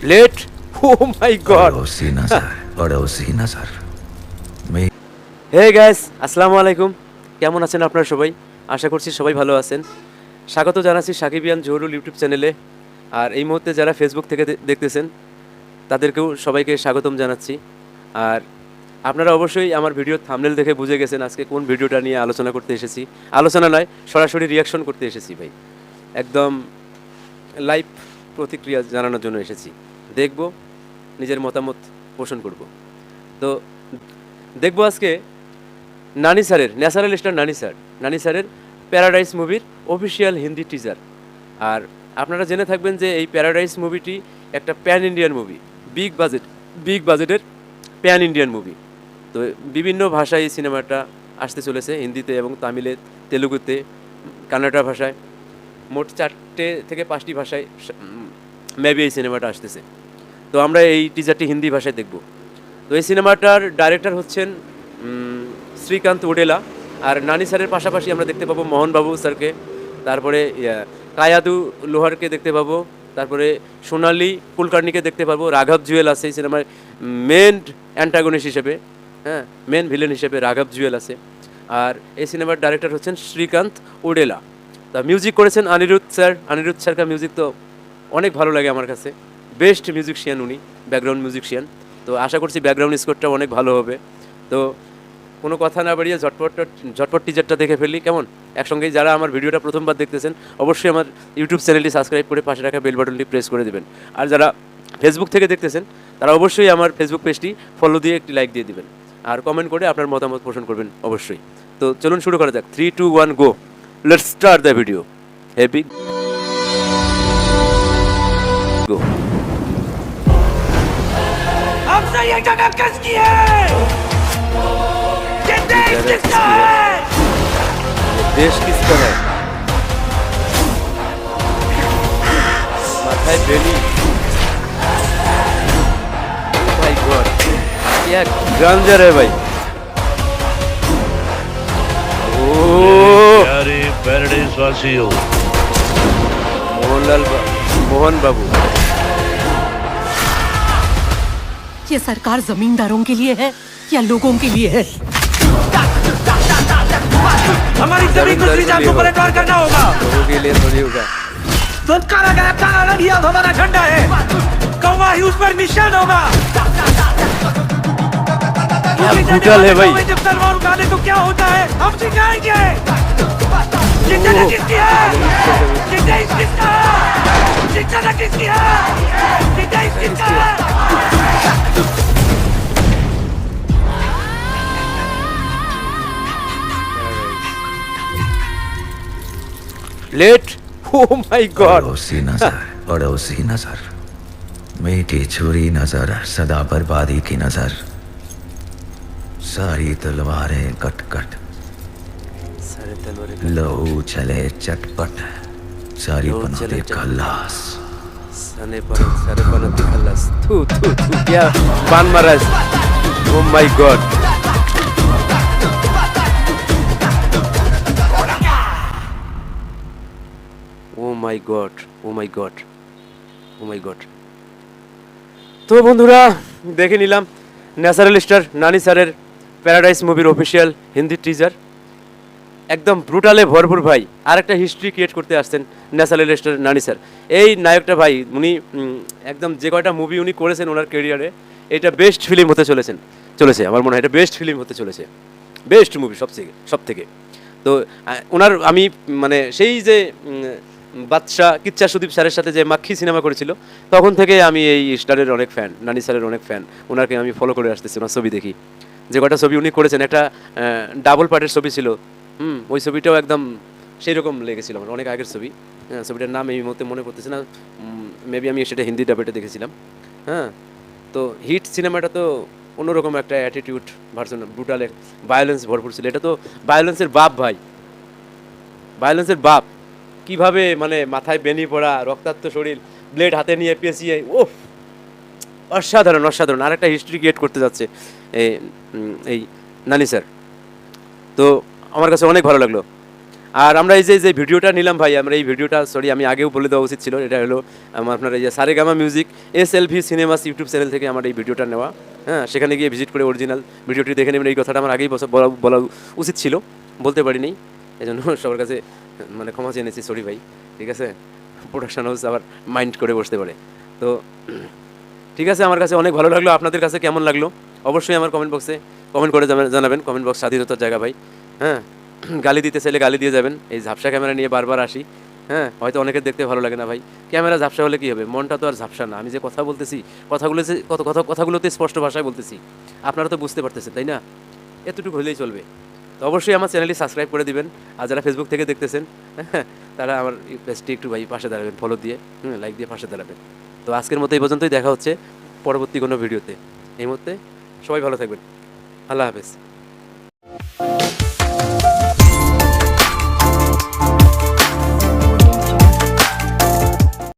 Late oh my god पड़ोसी नजर पड़ोसी नजर मैं হে গাইস আসসালামু আলাইকুম। কেমন আছেন আপনারা সবাই? আশা করছি সবাই ভালো আছেন। স্বাগত জানাচ্ছি সাকিবিয়ান জহুরুল ইউটিউব চ্যানেলে। আর এই মুহূর্তে যারা ফেসবুক থেকে দেখতেছেন তাদেরকেও সবাইকে স্বাগতম জানাচ্ছি। আর আপনারা অবশ্যই আমার ভিডিওর থাম্বনেল দেখে বুঝে গেছেন আজকে কোন ভিডিওটা নিয়ে আলোচনা করতে এসেছি। আলোচনা নয়, সরাসরি রিয়াকশন করতে এসেছি ভাই। একদম লাইভ প্রতিক্রিয়া জানানোর জন্য এসেছি। দেখব, নিজের মতামত পোষণ করব। তো দেখব আজকে নানি স্যারের, ন্যাচারাল স্টার নানি স্যারের প্যারাডাইস মুভির অফিসিয়াল হিন্দি টিজার। আর আপনারা জেনে থাকবেন যে এই প্যারাডাইস মুভিটি একটা প্যান ইন্ডিয়ান মুভি, বিগ বাজেটের প্যান ইন্ডিয়ান মুভি। তো বিভিন্ন ভাষায় এই সিনেমাটা আসতে চলেছে, হিন্দিতে এবং তামিলে, তেলুগুতে, কান্নাডা ভাষায়, মোট 4টে থেকে 5টি ভাষায় মেবি এই সিনেমাটা আসতেছে। তো আমরা এই টিজারটি হিন্দি ভাষায় দেখব। তো এই সিনেমাটার ডাইরেক্টর হচ্ছেন শ্রীকান্ত ওডেলা। আর নানি স্যারের পাশাপাশি আমরা দেখতে পাবো মোহনবাবু স্যারকে, তারপরে কায়াদু লোহারকে দেখতে পাবো, তারপরে সোনালি কুলকার্নিকে দেখতে পাবো। রাঘব জুয়েল আছে এই সিনেমার মেন অ্যান্টাগনিস্ট হিসেবে, হ্যাঁ, মেন ভিলেন হিসেবে রাঘব জুয়েল আছে। আর এই সিনেমার ডাইরেক্টর হচ্ছেন শ্রীকান্ত ওডেলা। তা মিউজিক করেছেন অনিরুদ্ধ স্যারকা মিউজিক তো অনেক ভালো লাগে আমার কাছে, বেস্ট মিউজিশিয়ান উনি, ব্যাকগ্রাউন্ড মিউজিশিয়ান। তো আশা করছি ব্যাকগ্রাউন্ড স্কোরটা অনেক ভালো হবে। তো কোনো কথা না বাড়িয়ে ঝটপট টিজারটা দেখে ফেললি কেমন? একসঙ্গেই যারা আমার ভিডিওটা প্রথমবার দেখতেছেন অবশ্যই আমার ইউটিউব চ্যানেলটি সাবস্ক্রাইব করে পাশে রাখা বেল বাটনটি প্রেস করে দেবেন। আর যারা ফেসবুক থেকে দেখতেছেন তারা অবশ্যই আমার ফেসবুক পেজটি ফলো দিয়ে একটি লাইক দিয়ে দিবেন আর কমেন্ট করে আপনার মতামত পোষণ করবেন অবশ্যই। তো চলুন শুরু করা যাক। 3, 2, 1 go, let's start the video. Happy go. हमसे ये जगह किसकी है? ये देश किसका है? देश किसका है? माथाয় বেলি। भाई गॉड, क्या गांजर है भाई। ओ प्यारे पैराडाइज वासियों, मोहन बाबू। ये सरकार जमींदारों के लिए है या लोगों के लिए है? हमारी जमीन को श्रीजात को पलटवार करना होगा। लोगों के लिए थोड़ी होगा। संस्कारा गया काला नदिया हमारा झंडा है, कौवा ही उस पर निशान होगा। क्या भूतल है भाई। जब तलवार उठाने तो क्या होता है हम सिखाएंगे। ये जगह किसकी है? ये देश किसका है? ये जगह किसकी है? ये देश किसका है? लेट ओ माय गॉड। पड़ोसी नजर मीठी छुरी नजर सदा बर्बादी की नजर सारी तलवारें कट कट सारे तलवारें लहू चले चटपट सारी लहू बना चले दे चटपट। खल्लास सारे बनती खल्लास। थू थू थू, क्या पान मारा है। Oh my god. Oh my god, oh my god, oh my god. তো বন্ধুরা দেখে নিলাম ন্যাচারাল স্টার নানি স্যারের প্যারাডাইস মুভির অফিসিয়াল হিন্দি টিজার। একদম ব্রুটালে ভরপুর ভাই। আর একটা হিস্ট্রি ক্রিয়েট করতে আসছেন ন্যাচারাল স্টার নানি স্যার। এই নায়কটা ভাই উনি একদম যে কয়টা মুভি উনি করেছেন ওনার ক্যারিয়ারে এটা বেস্ট ফিল্ম হতে চলেছে আমার মনে হয় এটা বেস্ট ফিল্ম হতে চলেছে, বেস্ট মুভি সব থেকে। তো ওনার আমি মানে সেই যে বাদশাহ কিচ্চা সুদীপ স্যারের সাথে যে মাক্ষী সিনেমা করেছিল তখন থেকে আমি এই স্টারের অনেক ফ্যান, নানি স্যারের অনেক ফ্যান। ওনাকে আমি ফলো করে আসতেছি, ওনার ছবি দেখি। যে কটা ছবি উনি করেছেন একটা ডাবল পার্টের ছবি ছিল, ওই ছবিটাও একদম সেই রকম লেগেছিল আমার, অনেক আগের ছবি। হ্যাঁ, ছবিটার নাম এই মুহূর্তে মনে পড়তেছে না, মেবি আমি সেটা হিন্দি ডাবেটে দেখেছিলাম। হ্যাঁ, তো হিট সিনেমাটা তো অন্যরকম একটা অ্যাটিটিউড ভার্সন, ব্রুটালের ভায়োলেন্স ভরপুর ছিল। এটা তো ভায়োলেন্সের বাপ ভাই, ভায়োলেন্সের বাপ। কিভাবে মানে মাথায় বেনি পড়া, রক্তাক্ত শরীর, ব্লেড হাতে নিয়ে পেঁচিয়ে, ও অসাধারণ অসাধারণ। আর একটা হিস্ট্রি ক্রিয়েট করতে যাচ্ছে এই নানি স্যার। তো আমার কাছে অনেক ভালো লাগলো। আর আমরা এই যে ভিডিওটা নিলাম ভাই, আমরা এই ভিডিওটা সরি আমি আগেও বলে দেওয়া উচিত ছিল, এটা হলো আপনার এই যে Saregama music SLV cinemas YouTube channel থেকে আমার এই ভিডিওটা নেওয়া। হ্যাঁ, সেখানে গিয়ে ভিজিট করে অরিজিনাল ভিডিওটি দেখে নেবেন। এই কথাটা আমার আগেই বলা উচিত ছিল, বলতে পারিনি, এই জন্য সবার কাছে মানে ক্ষমা চেয়ে নিয়েছি, সরি ভাই। ঠিক আছে, প্রোডাকশন হাউস আবার মাইন্ড করে বসতে পারে। তো ঠিক আছে, আমার কাছে অনেক ভালো লাগলো। আপনাদের কাছে কেমন লাগলো অবশ্যই আমার কমেন্ট বক্সে কমেন্ট করে জানাবেন। কমেন্ট বক্স স্বাধীনতার জায়গা ভাই। হ্যাঁ, গালি দিতে চাইলে গালি দিয়ে যাবেন। এই ঝাপসা ক্যামেরা নিয়ে বারবার আসি, হ্যাঁ, হয়তো অনেকের দেখতে ভালো লাগে না ভাই। ক্যামেরা ঝাপসা হলে কী হবে, মনটা তো আর ঝাপসা না। আমি যে কথা বলতেছি কথাগুলোতে স্পষ্ট ভাষায় বলতেছি, আপনারা তো বুঝতে পারতেছেন, তাই না? এতটুকু হলেই চলবে। তো অবশ্যই আমার চ্যানেলটি সাবস্ক্রাইব করে দিবেন। আর যারা ফেসবুক থেকে দেখতেছেন তারা আমার পেজটি একটু ভাই পাশে দাঁড়াবেন, ফলো দিয়ে লাইক দিয়ে পাশে দাঁড়াবেন। তো আজকের মতো এই পর্যন্তই, দেখা হচ্ছে পরবর্তী কোনো ভিডিওতে। এই মুহূর্তে সবাই ভালো থাকবেন, আল্লাহ হাফেজ।